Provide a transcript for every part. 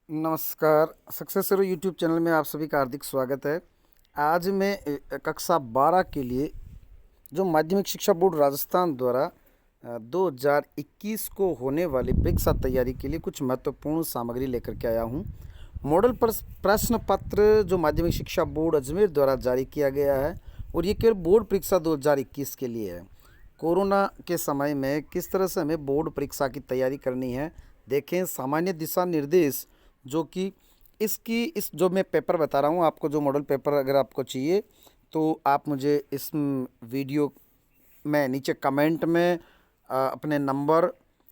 नमस्कार। Success hero YouTube channel में आप सभी का हार्दिक स्वागत है। आज मैं कक्षा 12 के लिए जो माध्यमिक शिक्षा बोर्ड राजस्थान द्वारा 2021 को होने वाली परीक्षा तैयारी के लिए कुछ महत्वपूर्ण सामग्री लेकर के आया हूं। मॉडल प्रश्न पत्र जो माध्यमिक शिक्षा बोर्ड अजमेर द्वारा जारी किया गया है और ये केवल बोर्ड परीक्षा 2021 के लिए है। कोरोना के समय में किस तरह से हमें बोर्ड परीक्षा की तैयारी करनी है, देखें सामान्य दिशा निर्देश जो कि इस जो मैं पेपर बता रहा हूँ आपको, जो मॉडल पेपर अगर आपको चाहिए तो आप मुझे इस वीडियो में नीचे कमेंट में अपने नंबर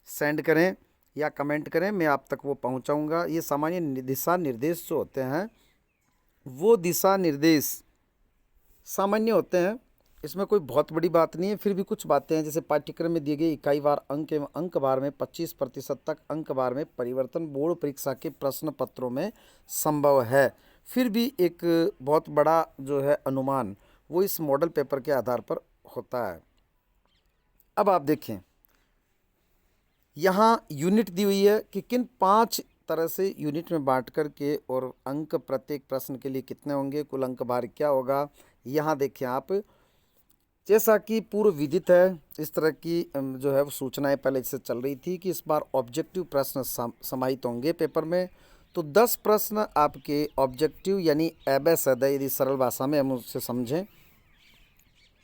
सेंड करें या कमेंट करें, मैं आप तक वो पहुंचाऊंगा। ये सामान्य दिशा निर्देश जो होते हैं वो दिशा निर्देश सामान्य होते हैं, इसमें कोई बहुत बड़ी बात नहीं है। फिर भी कुछ बातें हैं, जैसे पाठ्यक्रम में दिए गए इकाई वार अंक एवं अंक भार में 25% तक अंक भार में परिवर्तन बोर्ड परीक्षा के प्रश्न पत्रों में संभव है। फिर भी एक बहुत बड़ा जो है अनुमान वो इस मॉडल पेपर के आधार पर होता है। अब आप देखें यहाँ यूनिट दी हुई है कि किन 5 तरह से यूनिट में बांट करके और अंक प्रत्येक प्रश्न के लिए कितने होंगे, कुल अंक भार क्या होगा। यहाँ देखें आप, जैसा कि पूर्व विदित है, इस तरह की जो है वो सूचनाएं पहले से चल रही थी कि इस बार ऑब्जेक्टिव प्रश्न समाहित होंगे पेपर में। तो 10 प्रश्न आपके ऑब्जेक्टिव यानी एबेस है, यदि सरल भाषा में हम उससे समझें।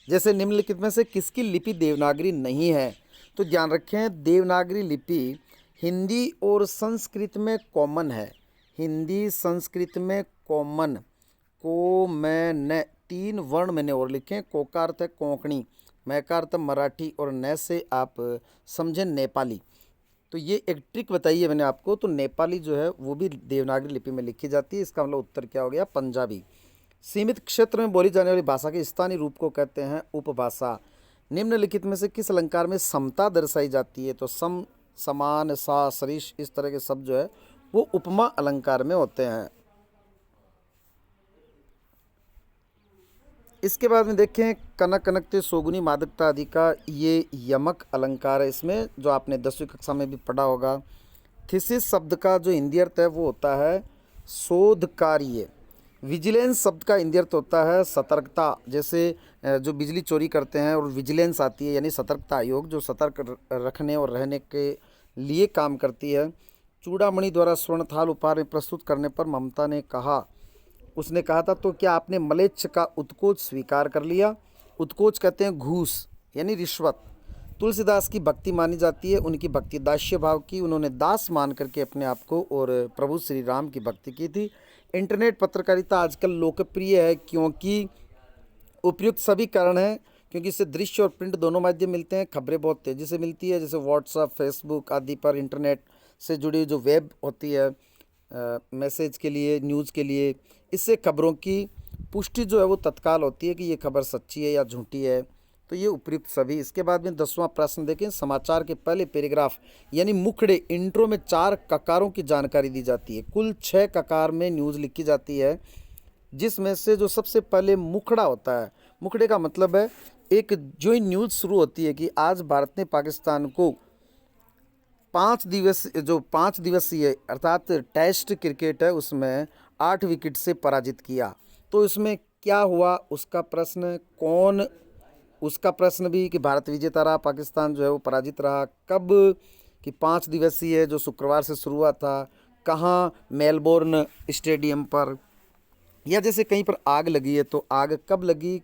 जैसे निम्नलिखित में से किसकी लिपि देवनागरी नहीं है, तो ध्यान रखें देवनागरी लिपि हिंदी और संस्कृत में कॉमन है। हिंदी संस्कृत में कॉमन, को मैं न 3 वर्ण मैंने और लिखे। को का अर्थ है कोंकणी, मैं का अर्थ मराठी और न से आप समझें नेपाली। तो ये एक ट्रिक बताई है मैंने आपको। तो नेपाली जो है वो भी देवनागरी लिपि में लिखी जाती है। इसका मतलब उत्तर क्या हो गया, पंजाबी। सीमित क्षेत्र में बोली जाने वाली भाषा के स्थानीय रूप को कहते हैं उपभाषा। निम्नलिखित में से किस अलंकार में समता दर्शाई जाती है, तो सम, समान, सा, सरिश इस तरह के शब्द जो है वो उपमा अलंकार में होते हैं। इसके बाद में देखें कनक, कनकते, सोगुनी, मादकता आदि का ये यमक अलंकार है इसमें, जो आपने 10वीं कक्षा में भी पढ़ा होगा। थीसिस शब्द का जो हिंदी अर्थ है वो होता है शोध कार्य। विजिलेंस शब्द का हिंदी अर्थ होता है सतर्कता। जैसे जो बिजली चोरी करते हैं और विजिलेंस आती है यानी सतर्कता आयोग, जो सतर्क रखने और रहने के लिए काम करती है। चूड़ामणि द्वारा स्वर्ण थाल उपहार में प्रस्तुत करने पर ममता ने कहा, उसने कहा था, तो क्या आपने मलेच्छ का उत्कोच स्वीकार कर लिया। उत्कोच कहते हैं घूस यानी रिश्वत। तुलसीदास की भक्ति मानी जाती है, उनकी भक्ति दास्य भाव की, उन्होंने दास मान करके अपने आप को और प्रभु श्री राम की भक्ति की थी। इंटरनेट पत्रकारिता आजकल लोकप्रिय है क्योंकि उपयुक्त सभी कारण हैं, क्योंकि इससे दृश्य और प्रिंट दोनों माध्यम मिलते हैं। खबरें बहुत तेज़ी से मिलती है, जैसे व्हाट्सएप, फेसबुक आदि पर इंटरनेट से जुड़ी जो वेब होती है मैसेज के लिए, न्यूज़ के लिए, इससे खबरों की पुष्टि जो है वो तत्काल होती है कि ये खबर सच्ची है या झूठी है। तो ये उपयुक्त सभी। इसके बाद में 10वां प्रश्न देखें, समाचार के पहले पैराग्राफ यानी मुखड़े इंट्रो में 4 ककारों की जानकारी दी जाती है। कुल 6 ककार में न्यूज़ लिखी जाती है, जिसमें से जो सबसे पहले मुखड़ा होता है, मुखड़े का मतलब है एक जो न्यूज़ शुरू होती है कि आज भारत ने पाकिस्तान को 5 दिवसीय अर्थात टेस्ट क्रिकेट है उसमें 8 विकेट से पराजित किया। तो इसमें क्या हुआ उसका प्रश्न, कौन उसका प्रश्न भी कि भारत विजेता रहा, पाकिस्तान जो है वो पराजित रहा। कब कि 5 दिवसीय जो शुक्रवार से शुरू हुआ था, कहाँ, मेलबोर्न स्टेडियम पर। या जैसे कहीं पर आग लगी है तो आग कब लगी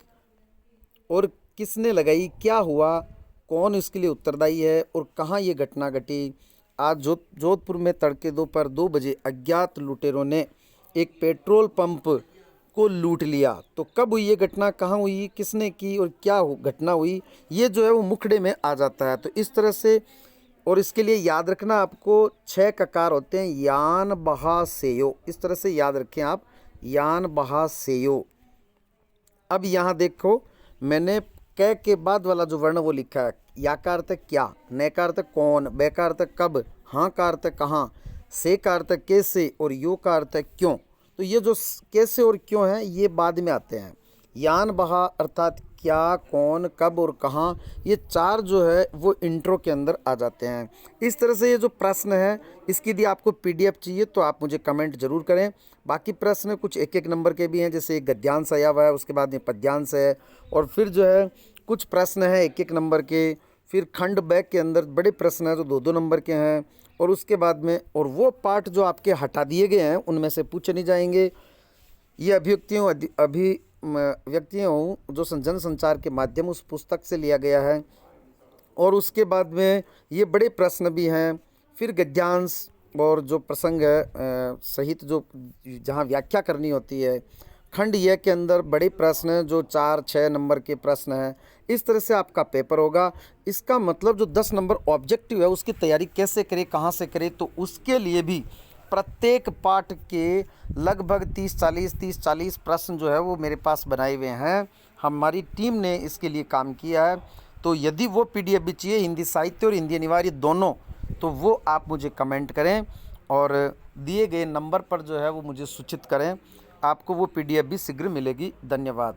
और किसने लगाई, क्या हुआ, कौन इसके लिए उत्तरदायी है और कहाँ ये घटना घटी। आज जोधपुर में तड़के दोपहर 2 बजे अज्ञात लुटेरों ने एक पेट्रोल पंप को लूट लिया। तो कब हुई ये घटना, कहाँ हुई, किसने की और क्या घटना हुई, ये जो है वो मुखड़े में आ जाता है। तो इस तरह से, और इसके लिए याद रखना आपको 6 ककार होते हैं, यान, बहा, सेयो, इस तरह से याद रखें आप, यान, बहा, सेयो। अब यहाँ देखो मैंने क के बाद वाला जो वर्ण वो लिखा है। या का अर्थ क्या, न का अर्थ कौन, बे का अर्थ कब, हाँ का अर्थ कहाँ, से का अर्थ कैसे और यो का अर्थ क्यों। तो ये जो कैसे और क्यों है ये बाद में आते हैं। यान बहा अर्थात क्या, कौन, कब और कहाँ, ये 4 जो है वो इंट्रो के अंदर आ जाते हैं। इस तरह से ये जो प्रश्न है इसकी यदि आपको पीडीएफ चाहिए तो आप मुझे कमेंट ज़रूर करें। बाकी प्रश्न कुछ एक नंबर के भी हैं, जैसे एक गद्यांश आया हुआ है, उसके बाद में पद्यांश है, और फिर जो है कुछ प्रश्न है एक नंबर के, फिर खंड बैक के अंदर बड़े प्रश्न हैं जो 2 नंबर के हैं, और उसके बाद में और वो पार्ट जो आपके हटा दिए गए हैं उनमें से पूछे नहीं जाएंगे। ये अभिव्यक्तियों जो जन संचार के माध्यम उस पुस्तक से लिया गया है। और उसके बाद में ये बड़े प्रश्न भी हैं, फिर गद्यांश और जो प्रसंग है सहित जो जहाँ व्याख्या करनी होती है। खंड यह के अंदर बड़े प्रश्न हैं जो 4-6 नंबर के प्रश्न हैं। इस तरह से आपका पेपर होगा। इसका मतलब जो 10 नंबर ऑब्जेक्टिव है उसकी तैयारी कैसे करें, कहाँ से करें, तो उसके लिए भी प्रत्येक पाठ के लगभग 30-40 प्रश्न जो है वो मेरे पास बनाए हुए हैं। हमारी टीम ने इसके लिए काम किया है। तो यदि वो पीडीएफ भी चाहिए, हिंदी साहित्य और हिंदी अनिवार्य दोनों, तो वो आप मुझे कमेंट करें और दिए गए नंबर पर जो है वो मुझे सूचित करें। आपको वो पीडीएफ भी शीघ्र मिलेगी। धन्यवाद।